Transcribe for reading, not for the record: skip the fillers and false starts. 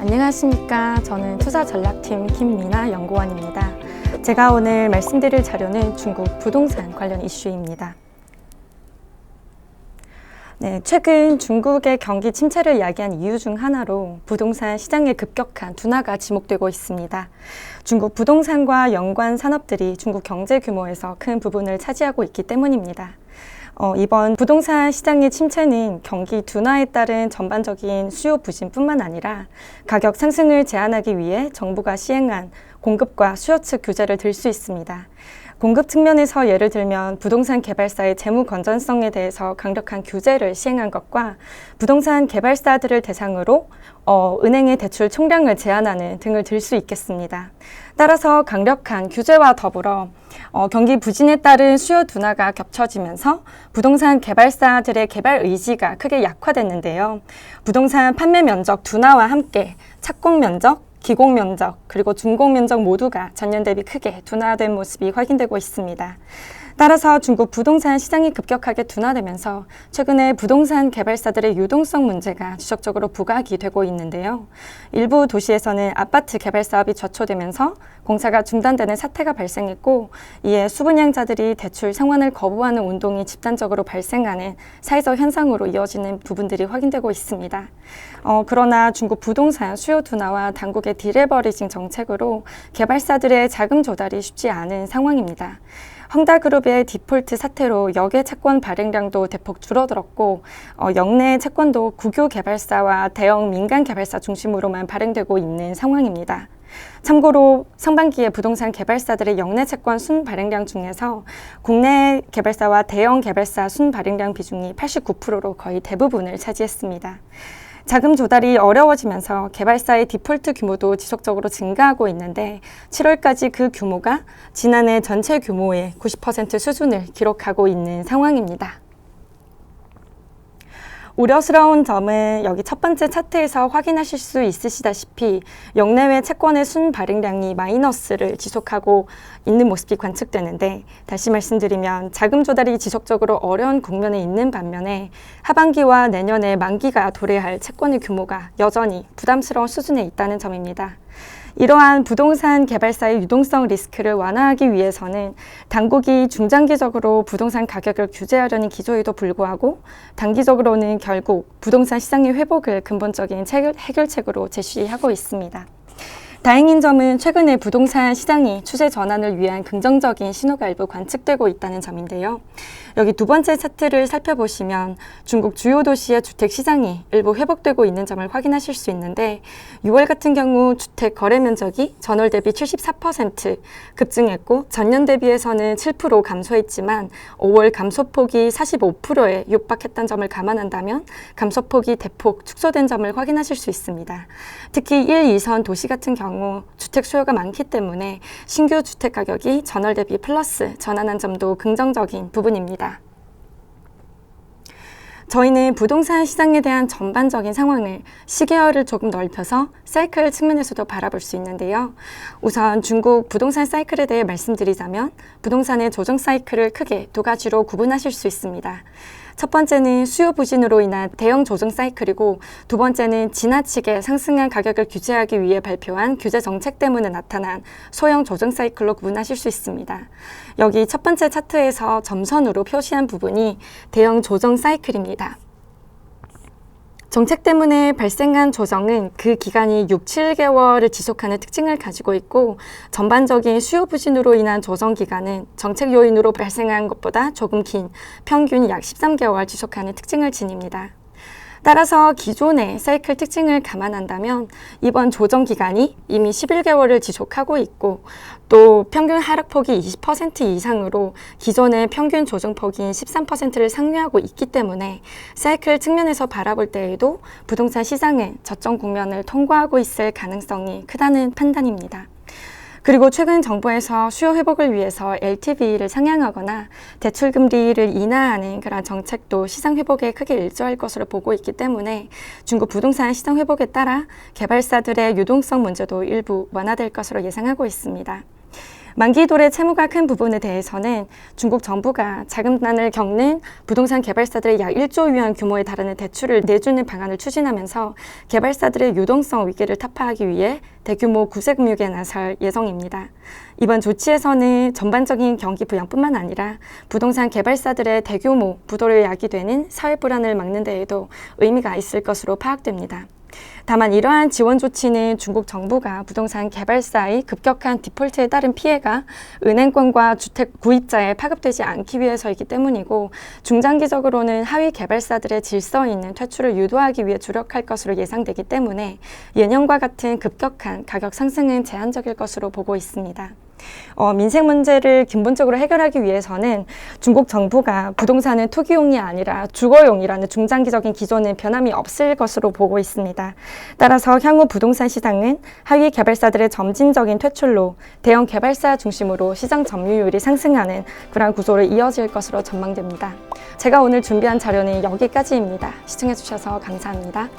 안녕하십니까. 저는 투자전략팀 김미나 연구원입니다. 제가 오늘 말씀드릴 자료는 중국 부동산 관련 이슈입니다. 최근 중국의 경기 침체를 야기한 이유 중 하나로 부동산 시장의 급격한 둔화가 지목되고 있습니다. 중국 부동산과 연관 산업들이 중국 경제 규모에서 큰 부분을 차지하고 있기 때문입니다. 이번 부동산 시장의 침체는 경기 둔화에 따른 전반적인 수요 부진뿐만 아니라 가격 상승을 제한하기 위해 정부가 시행한 공급과 수요 측 규제를 들 수 있습니다. 공급 측면에서 예를 들면 부동산 개발사의 재무 건전성에 대해서 강력한 규제를 시행한 것과 부동산 개발사들을 대상으로 은행의 대출 총량을 제한하는 등을 들 수 있겠습니다. 따라서 강력한 규제와 더불어 경기 부진에 따른 수요 둔화가 겹쳐지면서 부동산 개발사들의 개발 의지가 크게 약화됐는데요. 부동산 판매 면적 둔화와 함께 착공 면적, 기공 면적, 그리고 준공 면적 모두가 전년 대비 크게 둔화된 모습이 확인되고 있습니다. 따라서 중국 부동산 시장이 급격하게 둔화되면서 최근에 부동산 개발사들의 유동성 문제가 지속적으로 부각이 되고 있는데요. 일부 도시에서는 아파트 개발 사업이 좌초되면서 공사가 중단되는 사태가 발생했고, 이에 수분양자들이 대출 상환을 거부하는 운동이 집단적으로 발생하는 사회적 현상으로 이어지는 부분들이 확인되고 있습니다. 그러나 중국 부동산 수요 둔화와 당국의 디레버리징 정책으로 개발사들의 자금 조달이 쉽지 않은 상황입니다. 헝다그룹의 디폴트 사태로 역외 채권 발행량도 대폭 줄어들었고, 역내 채권도 국유 개발사와 대형 민간 개발사 중심으로만 발행되고 있는 상황입니다. 참고로 상반기에 부동산 개발사들의 역내 채권 순 발행량 중에서 국내 개발사와 대형 개발사 순 발행량 비중이 89%로 거의 대부분을 차지했습니다. 자금 조달이 어려워지면서 개발사의 디폴트 규모도 지속적으로 증가하고 있는데 7월까지 그 규모가 지난해 전체 규모의 90% 수준을 기록하고 있는 상황입니다. 우려스러운 점은 여기 첫 번째 차트에서 확인하실 수 있으시다시피 역내외 채권의 순 발행량이 마이너스를 지속하고 있는 모습이 관측되는데, 다시 말씀드리면 자금 조달이 지속적으로 어려운 국면에 있는 반면에 하반기와 내년에 만기가 도래할 채권의 규모가 여전히 부담스러운 수준에 있다는 점입니다. 이러한 부동산 개발사의 유동성 리스크를 완화하기 위해서는 당국이 중장기적으로 부동산 가격을 규제하려는 기조에도 불구하고 단기적으로는 결국 부동산 시장의 회복을 근본적인 해결책으로 제시하고 있습니다. 다행인 점은 최근에 부동산 시장이 추세 전환을 위한 긍정적인 신호가 일부 관측되고 있다는 점인데요. 여기 두 번째 차트를 살펴보시면 중국 주요 도시의 주택 시장이 일부 회복되고 있는 점을 확인하실 수 있는데, 6월 같은 경우 주택 거래 면적이 전월 대비 74% 급증했고 전년 대비해서는 7% 감소했지만 5월 감소폭이 45%에 육박했던 점을 감안한다면 감소폭이 대폭 축소된 점을 확인하실 수 있습니다. 특히 1, 2선 도시 같은 경우 주택 수요가 많기 때문에 신규 주택 가격이 전월 대비 플러스 전환한 점도 긍정적인 부분입니다. 저희는 부동산 시장에 대한 전반적인 상황을 시계열을 조금 넓혀서 사이클 측면에서도 바라볼 수 있는데요. 우선 중국 부동산 사이클에 대해 말씀드리자면 부동산의 조정 사이클을 크게 두 가지로 구분하실 수 있습니다. 첫 번째는 수요 부진으로 인한 대형 조정 사이클이고, 두 번째는 지나치게 상승한 가격을 규제하기 위해 발표한 규제 정책 때문에 나타난 소형 조정 사이클로 구분하실 수 있습니다. 여기 첫 번째 차트에서 점선으로 표시한 부분이 대형 조정 사이클입니다. 정책 때문에 발생한 조정은 그 기간이 6, 7개월을 지속하는 특징을 가지고 있고, 전반적인 수요 부진으로 인한 조정 기간은 정책 요인으로 발생한 것보다 조금 긴 평균 약 13개월 지속하는 특징을 지닙니다. 따라서 기존의 사이클 특징을 감안한다면 이번 조정 기간이 이미 11개월을 지속하고 있고, 또 평균 하락폭이 20% 이상으로 기존의 평균 조정폭인 13%를 상회하고 있기 때문에 사이클 측면에서 바라볼 때에도 부동산 시장은 저점 국면을 통과하고 있을 가능성이 크다는 판단입니다. 그리고 최근 정부에서 수요 회복을 위해서 LTV를 상향하거나 대출 금리를 인하하는 그런 정책도 시장 회복에 크게 일조할 것으로 보고 있기 때문에 중국 부동산 시장 회복에 따라 개발사들의 유동성 문제도 일부 완화될 것으로 예상하고 있습니다. 만기도래 채무가 큰 부분에 대해서는 중국 정부가 자금난을 겪는 부동산 개발사들의 약 1조 위안 규모에 달하는 대출을 내주는 방안을 추진하면서 개발사들의 유동성 위기를 타파하기 위해 대규모 구세금융에 나설 예정입니다. 이번 조치에서는 전반적인 경기 부양뿐만 아니라 부동산 개발사들의 대규모 부도를 야기되는 사회 불안을 막는 데에도 의미가 있을 것으로 파악됩니다. 다만 이러한 지원 조치는 중국 정부가 부동산 개발사의 급격한 디폴트에 따른 피해가 은행권과 주택 구입자에 파급되지 않기 위해서이기 때문이고 중장기적으로는 하위 개발사들의 질서 있는 퇴출을 유도하기 위해 주력할 것으로 예상되기 때문에 예년과 같은 급격한 가격 상승은 제한적일 것으로 보고 있습니다. 민생 문제를 근본적으로 해결하기 위해서는 중국 정부가 부동산은 투기용이 아니라 주거용이라는 중장기적인 기조는 변함이 없을 것으로 보고 있습니다. 따라서 향후 부동산 시장은 하위 개발사들의 점진적인 퇴출로 대형 개발사 중심으로 시장 점유율이 상승하는 그러한 구조로 이어질 것으로 전망됩니다. 제가 오늘 준비한 자료는 여기까지입니다. 시청해주셔서 감사합니다.